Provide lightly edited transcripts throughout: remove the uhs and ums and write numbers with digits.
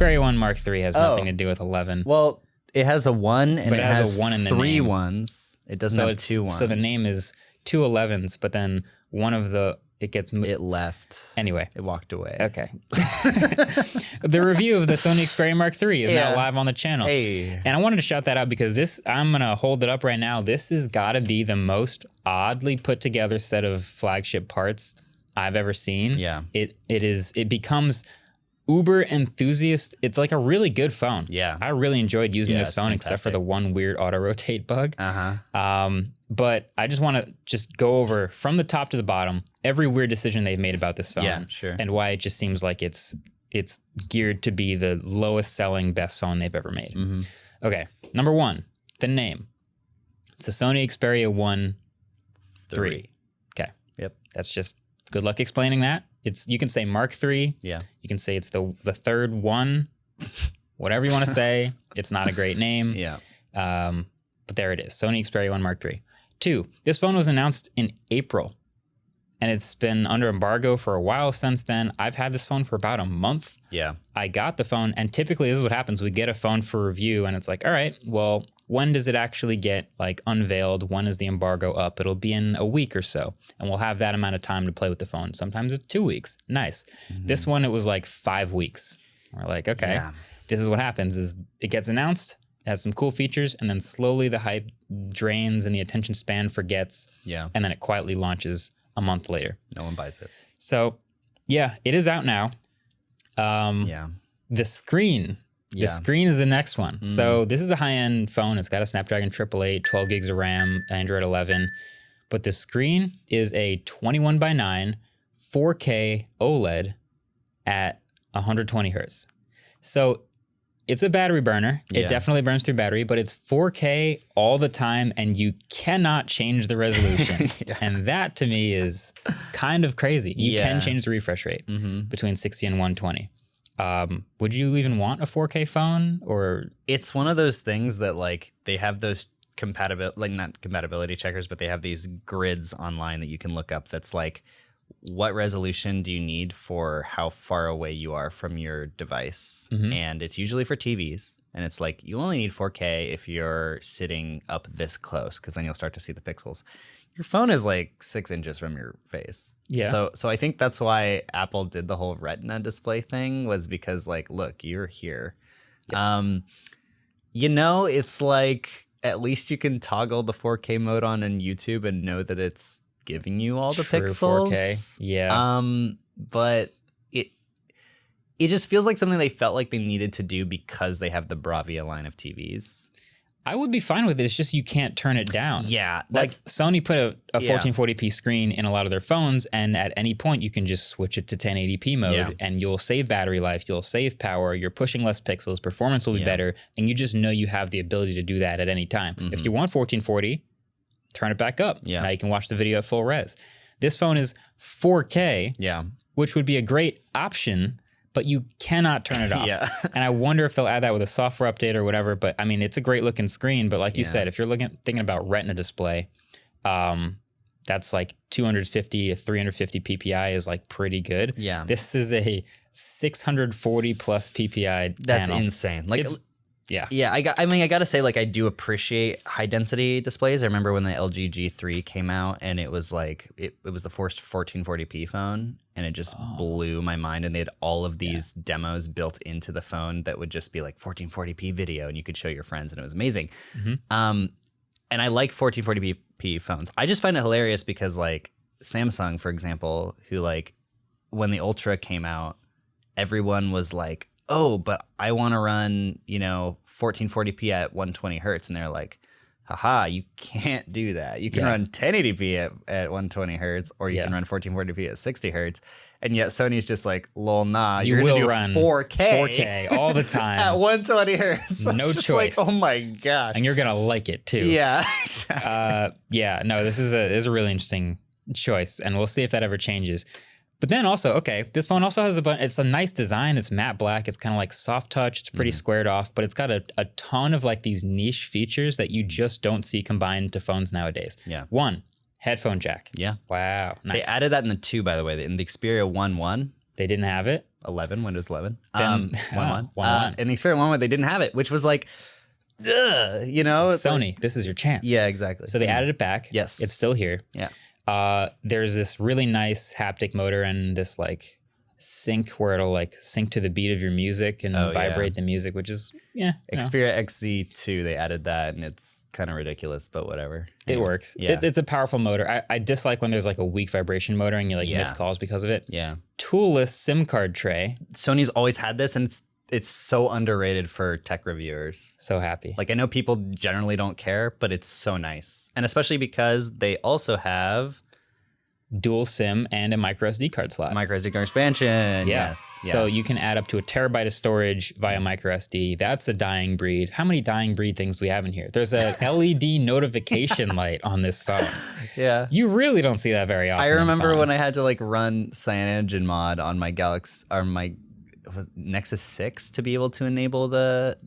Xperia 1 Mark III has nothing to do with 11. Well, it has a 1 and But it has a 1 in the 3 name. ones. It doesn't have 2 ones. So the name is 2 11s, but then one of the, it left. Anyway. It walked away. Okay. The review of the Sony Xperia Mark III is now live on the channel. Hey. And I wanted to shout that out because this, I'm going to hold it up right now. This has got to be the most oddly put together set of flagship parts I've ever seen. Yeah. It becomes uber enthusiast. It's like a really good phone. Yeah. I really enjoyed using this phone fantastic. except for the one weird auto rotate bug. Uh-huh. But I just want to go over from the top to the bottom every weird decision they've made about this phone. Yeah, sure. And why it just seems like it's geared to be the lowest selling best phone they've ever made. Mm-hmm. Okay, number 1, the name. It's a Sony Xperia 1 III. Okay. Yep. That's just good luck explaining that. You can say Mark III. Yeah. You can say it's the third one. Whatever you want to say. It's not a great name. Yeah. But there it is. Sony Xperia 1 Mark III. 2, this phone was announced in April. And it's been under embargo for a while since then. I've had this phone for about a month. Yeah. I got the phone, and typically this is what happens. We get a phone for review, and it's like, all right, well, when does it actually get like unveiled? When is the embargo up? It'll be in a week or so, and we'll have that amount of time to play with the phone. Sometimes it's 2 weeks. Nice. Mm-hmm. This one, it was like 5 weeks. We're like, okay, this is what happens is it gets announced, it has some cool features, and then slowly the hype drains and the attention span forgets. Yeah. And then it quietly launches a month later. No one buys it. So yeah, it is out now. Yeah. The screen. The screen is the next one. So this is a high-end phone. It's got a Snapdragon 888, 12 gigs of RAM, Android 11. But the screen is a 21:9 4K OLED at 120 hertz. So it's a battery burner. It definitely burns through battery, but it's 4K all the time, and you cannot change the resolution. And that, to me, is kind of crazy. You can change the refresh rate between 60 and 120. Would you even want a 4K phone? Or it's one of those things that like they have those compatibility, like not compatibility checkers, but they have these grids online that you can look up. That's like, what resolution do you need for how far away you are from your device? And it's usually for TVs. And it's like, you only need 4K if you're sitting up this close, because then you'll start to see the pixels. Your phone is like 6 inches from your face. Yeah. So I think that's why Apple did the whole Retina display thing, was because like, look, you're here. Yes. You know, it's like, at least you can toggle the 4K mode on in YouTube and know that it's giving you all the True pixels. 4K. Yeah. But it just feels like something they felt like they needed to do because they have the Bravia line of TVs. I would be fine with it. It's just you can't turn it down. Yeah. Like Sony put a 1440p screen in a lot of their phones, and at any point you can just switch it to 1080p mode and you'll save battery life, you'll save power, you're pushing less pixels, performance will be better, and you just know you have the ability to do that at any time. If you want 1440, turn it back up. Now you can watch the video at full res. This phone is 4K, which would be a great option, but you cannot turn it off. And I wonder if they'll add that with a software update or whatever. But I mean, it's a great looking screen. But like you said, if you're thinking about Retina display, that's like 250 to 350 PPI is like pretty good. Yeah. This is a 640 plus PPI That's panel. insane. Like, yeah. I gotta say, like, I do appreciate high density displays. I remember when the LG G3 came out, and it was like it was the first 1440p phone, and it just blew my mind. And they had all of these demos built into the phone that would just be like 1440p video, and you could show your friends, and it was amazing. And I like 1440p phones. I just find it hilarious because like Samsung, for example, who like when the Ultra came out, everyone was like, oh, but I want to run, 1440p at 120 hertz. And they're like, haha, you can't do that. You can run 1080p at 120 hertz, or you can run 1440p at 60 hertz. And yet Sony's just like, lol, nah, you're going to do run 4K all the time. At 120 hertz. No just choice. Like, oh my gosh. And you're going to like it too. Yeah, exactly. No, this is a really interesting choice, and we'll see if that ever changes. But then also, okay, this phone also has it's a nice design. It's matte black. It's kind of like soft touch. It's pretty squared off, but it's got a ton of like these niche features that you just don't see combined to phones nowadays. Yeah. One, headphone jack. Yeah. Wow. Nice. They added that in the 2, by the way, in the Xperia 1.1. They didn't have it? Windows 11. Then, 1.1. And the Xperia 1.1, they didn't have it, which was like, you know? It's like, Sony, this is your chance. Yeah, exactly. So they added it back. Yes. It's still here. Yeah. There's this really nice haptic motor and this like sync where it'll like sync to the beat of your music and vibrate the music, which is, Xperia XZ2, they added that, and it's kind of ridiculous, but whatever. It works. Yeah. It's a powerful motor. I dislike when there's like a weak vibration motor and you like miss calls because of it. Yeah. Toolless SIM card tray. Sony's always had this, and it's so underrated for tech reviewers. So happy. Like, I know people generally don't care, but it's so nice. And especially because they also have dual SIM and a micro SD card slot. Micro SD card expansion. Yeah. Yes. So you can add up to 1 terabyte of storage via micro SD. That's a dying breed. How many dying breed things do we have in here? There's a LED notification light on this phone. Yeah. You really don't see that very often. I remember when I had to like run CyanogenMod on my Galaxy or my Nexus 6 to be able to enable the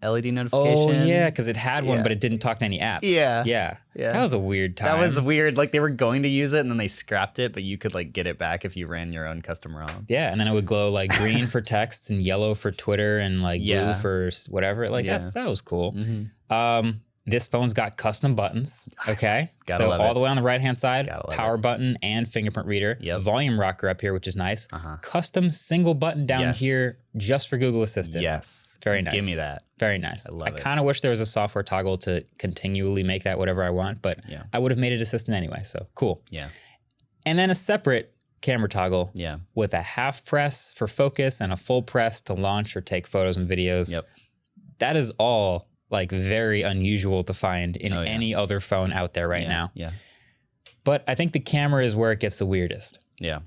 LED notification. Oh yeah, because it had one, but it didn't talk to any apps. Yeah. That was a weird time. That was weird. Like, they were going to use it and then they scrapped it, but you could like get it back if you ran your own custom ROM. Yeah, and then it would glow like green for texts and yellow for Twitter and like blue for whatever. Like that was cool. Mm-hmm. This phone's got custom buttons, okay? So all the way on the right-hand side, power button and fingerprint reader. Yep. Volume rocker up here, which is nice. Custom single button down here just for Google Assistant. Yes. Very nice. Give me that. Very nice. I love it. I kind of wish there was a software toggle to continually make that whatever I want, but I would have made it Assistant anyway, so cool. Yeah. And then a separate camera toggle with a half press for focus and a full press to launch or take photos and videos. Yep. That is all like very unusual to find in any other phone out there right now. Yeah. But I think the camera is where it gets the weirdest. Yeah.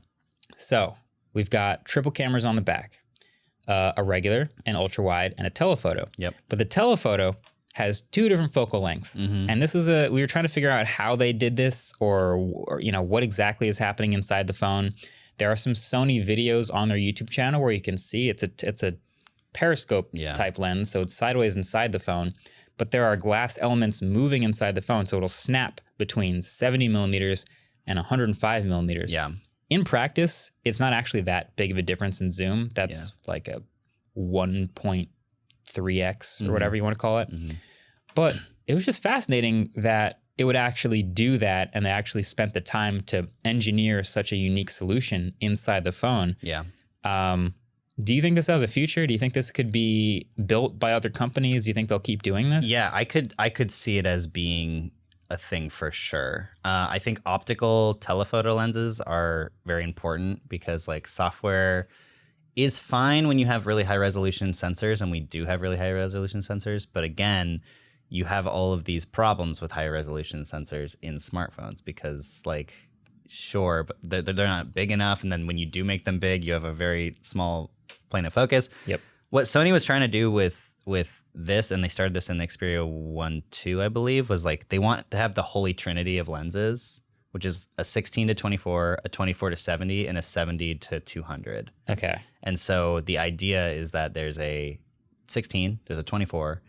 So we've got triple cameras on the back, a regular, an ultra wide, and a telephoto. Yep. But the telephoto has 2 different focal lengths. And this was we were trying to figure out how they did this or you know, what exactly is happening inside the phone. There are some Sony videos on their YouTube channel where you can see it's a periscope type lens, so it's sideways inside the phone, but there are glass elements moving inside the phone, so it'll snap between 70 millimeters and 105 millimeters. Yeah. In practice, it's not actually that big of a difference in zoom. That's like a 1.3x or whatever you want to call it. But it was just fascinating that it would actually do that, and they actually spent the time to engineer such a unique solution inside the phone. Yeah. Do you think this has a future? Do you think this could be built by other companies? Do you think they'll keep doing this? Yeah, I could see it as being a thing for sure. I think optical telephoto lenses are very important because like software is fine when you have really high resolution sensors, and we do have really high resolution sensors. But again, you have all of these problems with high resolution sensors in smartphones because like, sure, but they're not big enough. And then when you do make them big, you have a very small plane of focus. Yep. What Sony was trying to do with this, and they started this in the Xperia 1.2, I believe, was like they want to have the holy trinity of lenses, which is a 16 to 24, a 24 to 70, and a 70 to 200. Okay. And so the idea is that there's a 16, there's a 24,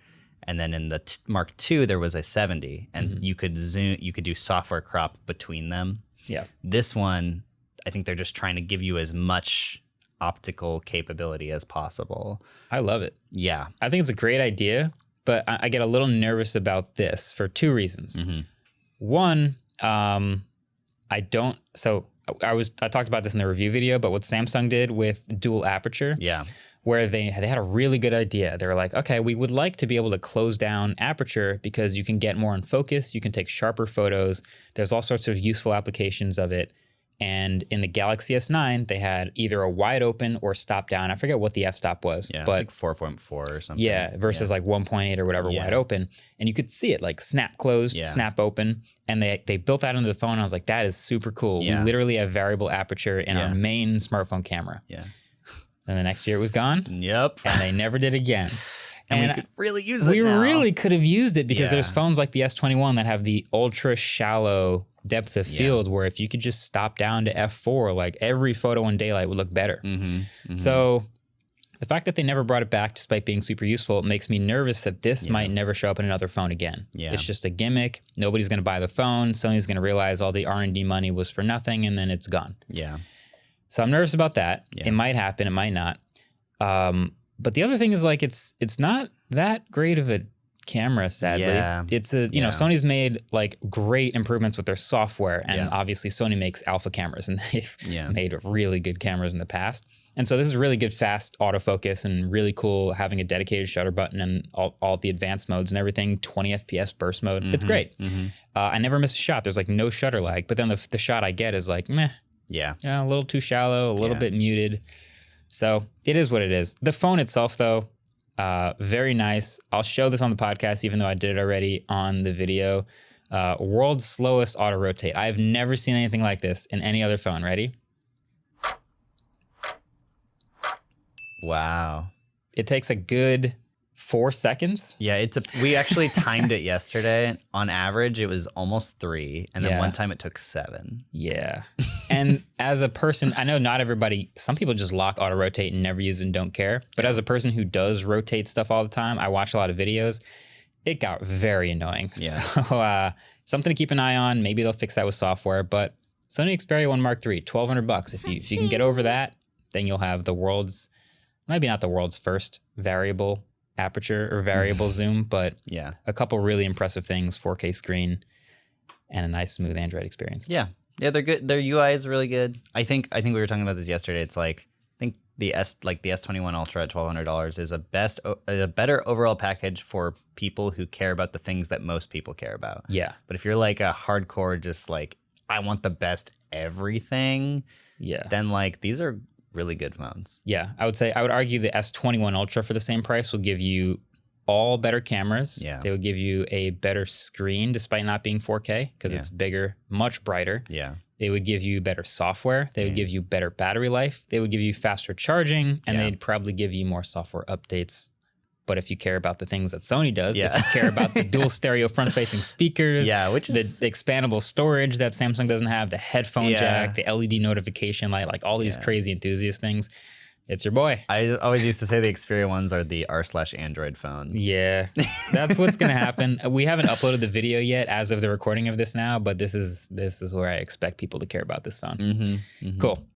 and then in the Mark II there was a 70, and you could do software crop between them. Yeah. This one, I think they're just trying to give you as much optical capability as possible. I love it. Yeah. I think it's a great idea, but I get a little nervous about this for 2 reasons. One, I talked about this in the review video, but what Samsung did with dual aperture, where they had a really good idea. They were like, okay, we would like to be able to close down aperture because you can get more in focus, you can take sharper photos. There's all sorts of useful applications of it. And in the Galaxy S9, they had either a wide open or stop down. I forget what the f-stop was. Yeah, but it's like 4.4 or something. Yeah, versus like 1.8 or whatever wide open. And you could see it like snap closed, snap open. And they built that into the phone. And I was like, that is super cool. We literally have variable aperture in our main smartphone camera. Yeah. And the next year it was gone. Yep. And they never did again. And we could really use it now. We really could have used it because there's phones like the S21 that have the ultra shallow depth of field where if you could just stop down to f4, like every photo in daylight would look better. So the fact that they never brought it back despite being super useful makes me nervous that this might never show up in another phone again. It's just a gimmick. Nobody's going to buy the phone. Sony's going to realize all the R&D money was for nothing and then it's gone. Yeah. So I'm nervous about that. Yeah. It might happen. It might not. But the other thing is like it's not that great of a camera, sadly. Yeah. It's Sony's made like great improvements with their software, and obviously Sony makes alpha cameras, and they've made really good cameras in the past. And so this is really good fast autofocus and really cool having a dedicated shutter button and all the advanced modes and everything, 20 FPS burst mode. It's great. I never miss a shot. There's like no shutter lag, but then the shot I get is like, meh. Yeah. A little too shallow, a little bit muted. So it is what it is. The phone itself, though, very nice. I'll show this on the podcast, even though I did it already on the video. World's slowest auto rotate. I've never seen anything like this in any other phone. Ready? Wow. It takes a good 4 seconds. Yeah, we actually timed it yesterday. On average, it was almost 3, and then one time it took 7. Yeah. And as a person, I know not everybody, some people just lock auto rotate and never use it and don't care. But as a person who does rotate stuff all the time, I watch a lot of videos. It got very annoying. Yeah. So something to keep an eye on. Maybe they'll fix that with software. But Sony Xperia 1 Mark III, $1,200. If you can get over that, then you'll have maybe not the world's first variable aperture or variable zoom, but a couple really impressive things, 4K screen, and a nice smooth Android experience. Yeah, they're good. Their UI is really good. I think we were talking about this yesterday. It's like I think the S21 Ultra at $1,200 is a better overall package for people who care about the things that most people care about. Yeah. But if you're like a hardcore, just like I want the best everything, then like these are really good phones. Yeah, I would argue the S21 Ultra for the same price will give you all better cameras. Yeah. They would give you a better screen despite not being 4K because it's bigger, much brighter. Yeah. They would give you better software. They would give you better battery life. They would give you faster charging, and they'd probably give you more software updates. But if you care about the things that Sony does, if you care about the dual stereo front-facing speakers, which is the expandable storage that Samsung doesn't have, the headphone jack, the LED notification light, like all these crazy enthusiast things, it's your boy. I always used to say the Xperia ones are the r/Android phone. Yeah, that's what's going to happen. We haven't uploaded the video yet as of the recording of this now, but this is where I expect people to care about this phone. Cool.